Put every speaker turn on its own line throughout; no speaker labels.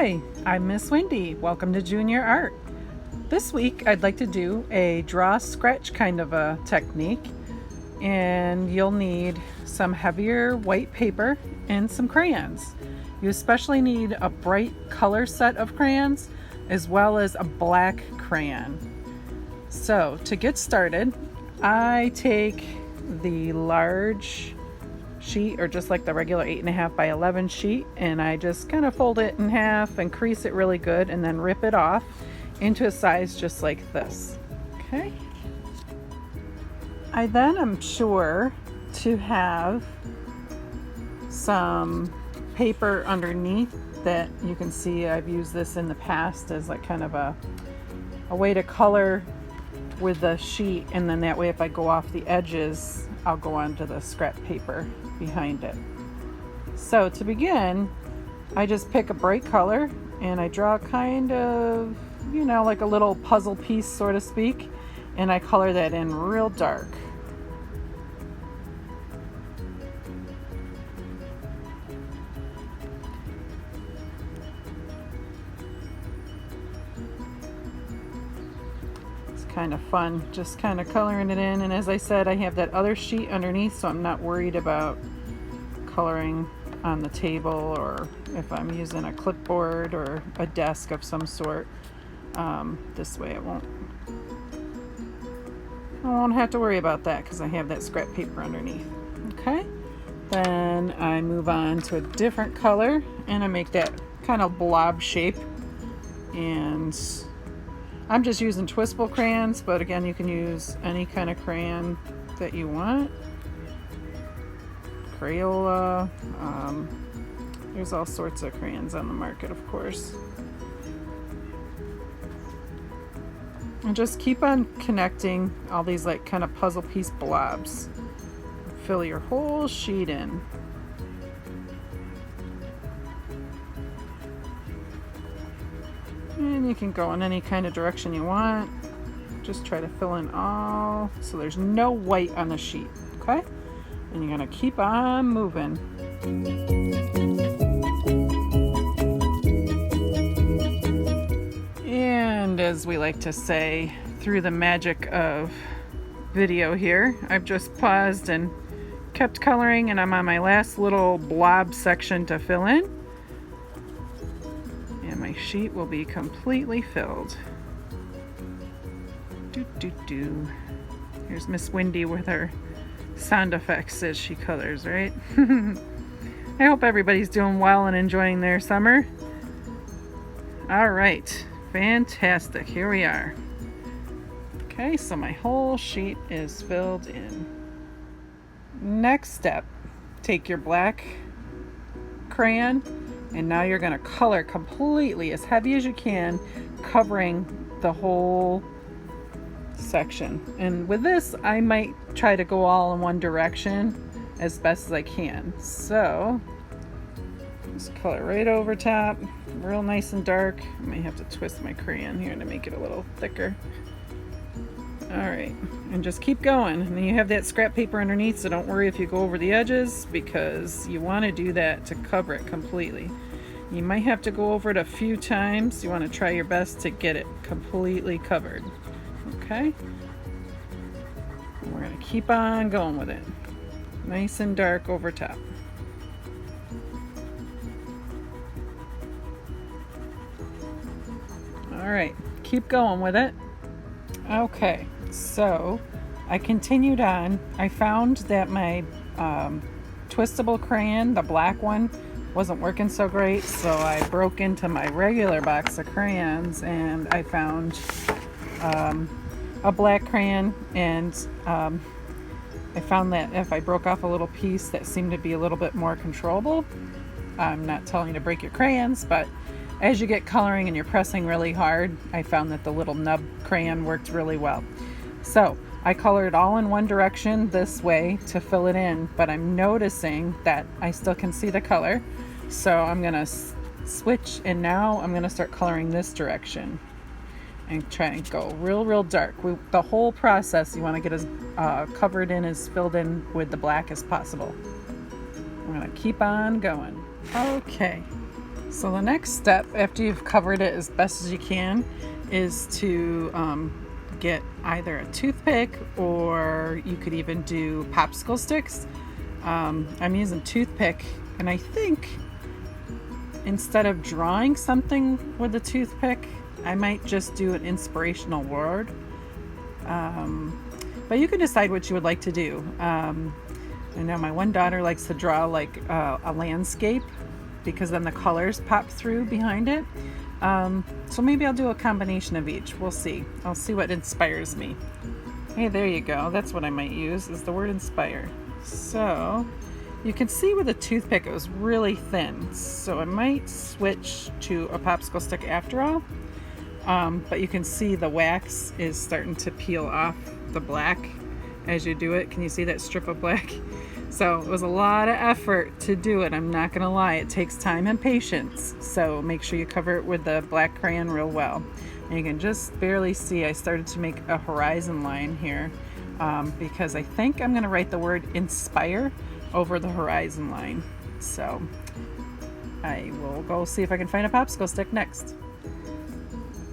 Hi, I'm Miss Wendy. Welcome to Junior Art. This week I'd like to do a draw scratch kind of a technique, and you'll need some heavier white paper and some crayons. You especially need a bright color set of crayons as well as a black crayon. So to get started, I take the large sheet, or just like the regular 8.5 by 11 sheet, and I just kind of fold it in half and crease it really good and then rip it off into a size just like this. Okay. I then am sure to have some paper underneath that you can see I've used this in the past as like kind of a way to color with the sheet, and then that way if I go off the edges I'll go onto the scrap paper behind it. So to begin, I just pick a bright color and I draw kind of, like a little puzzle piece, so to speak, and I color that in real dark. Kind of fun, just kind of coloring it in. And as I said, I have that other sheet underneath, so I'm not worried about coloring on the table, or if I'm using a clipboard or a desk of some sort. This way I won't have to worry about that because I have that scrap paper underneath. Okay, then I move on to a different color and I make that kind of blob shape, and I'm just using twistable crayons, but again, you can use any kind of crayon that you want. Crayola, there's all sorts of crayons on the market, of course. And just keep on connecting all these like kind of puzzle piece blobs. Fill your whole sheet in. And you can go in any kind of direction you want. Just try to fill in all, so there's no white on the sheet, okay? And you're gonna keep on moving. And as we like to say, through the magic of video here, I've just paused and kept coloring, and I'm on my last little blob section to fill in. My sheet will be completely filled. Here's Miss Wendy with her sound effects as she colors, right? I hope everybody's doing well and enjoying their summer. All right, fantastic. Here we are. Okay, so my whole sheet is filled in. Next step, take your black crayon, and now you're going to color completely as heavy as you can, covering the whole section. And with this, I might try to go all in one direction as best as I can. So just color right over top, real nice and dark. I may have to twist my crayon here to make it a little thicker. All right, and just keep going. And then you have that scrap paper underneath, so don't worry if you go over the edges, because you want to do that to cover it completely. You might have to go over it a few times. You want to try your best to get it completely covered. Okay? And we're going to keep on going with it. Nice and dark over top. All right, keep going with it. Okay, so I continued on. I found that my twistable crayon, the black one, wasn't working so great, so I broke into my regular box of crayons and I found a black crayon, and I found that if I broke off a little piece that seemed to be a little bit more controllable. I'm not telling you to break your crayons, but as you get coloring and you're pressing really hard, I found that the little nub crayon worked really well. So I colored all in one direction this way to fill it in, but I'm noticing that I still can see the color. So I'm gonna switch, and now I'm gonna start coloring this direction and try and go real dark. The whole process, you wanna get as covered in, as filled in with the black as possible. I'm gonna keep on going. Okay, So the next step after you've covered it as best as you can is to get either a toothpick, or you could even do popsicle sticks. I'm using toothpick, and I think instead of drawing something with a toothpick, I might just do an inspirational word. But you can decide what you would like to do. I know my one daughter likes to draw like a landscape, because then the colors pop through behind it. So maybe I'll do a combination of each. We'll see. I'll see what inspires me. Hey, there you go. That's what I might use, is the word inspire. So you can see with a toothpick it was really thin. So I might switch to a popsicle stick after all. But you can see the wax is starting to peel off the black as you do it. Can you see that strip of black? So it was a lot of effort to do it. I'm not gonna lie, it takes time and patience. So make sure you cover it with the black crayon real well. And you can just barely see I started to make a horizon line here, because I think I'm gonna write the word inspire over the horizon line. So I will go see if I can find a popsicle stick next.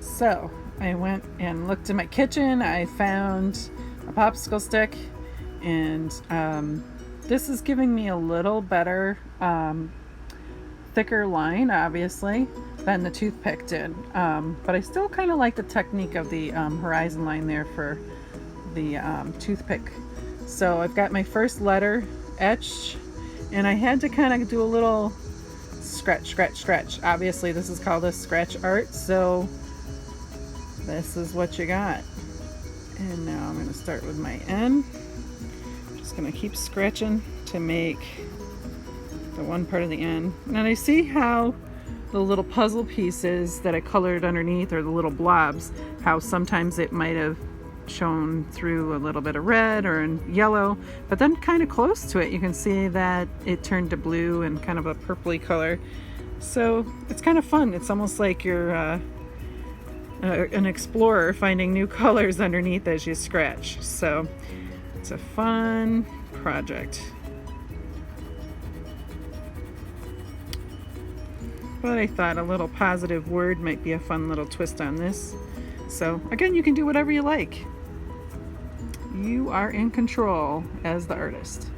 So I went and looked in my kitchen. I found a popsicle stick, and this is giving me a little better, thicker line, obviously, than the toothpick did. But I still kind of like the technique of the horizon line there for the toothpick. So I've got my first letter etched, and I had to kind of do a little scratch, scratch, scratch. Obviously, this is called a scratch art, so this is what you got. And now I'm going to start with my N. Just going to keep scratching to make the one part of the N. And I see how the little puzzle pieces that I colored underneath, or the little blobs, how sometimes it might have shown through a little bit of red or in yellow, but then kind of close to it you can see that it turned to blue and kind of a purpley color. So it's kind of fun. It's almost like you're an explorer finding new colors underneath as you scratch. So it's a fun project. But I thought a little positive word might be a fun little twist on this. So again, you can do whatever you like. You are in control as the artist.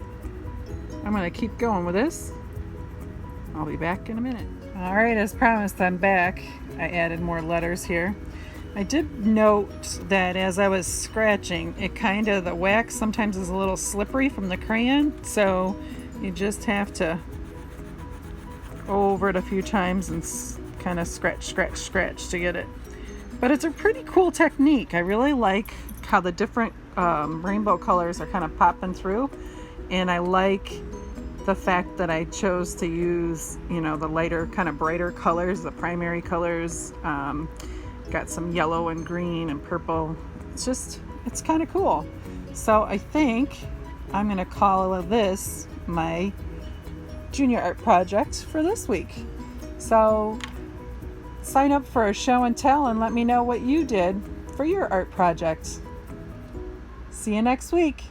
I'm going to keep going with this. I'll be back in a minute. All right, as promised, I'm back. I added more letters here. I did note that as I was scratching, the wax sometimes is a little slippery from the crayon, so you just have to go over it a few times and kind of scratch, scratch, scratch to get it. But it's a pretty cool technique. I really like how the different rainbow colors are kind of popping through, and I like the fact that I chose to use, the lighter, kind of brighter colors, the primary colors. Got some yellow and green and purple. It's kind of cool. So I think I'm going to call this my junior art project for this week. So sign up for a show and tell and let me know what you did for your art project. See you next week.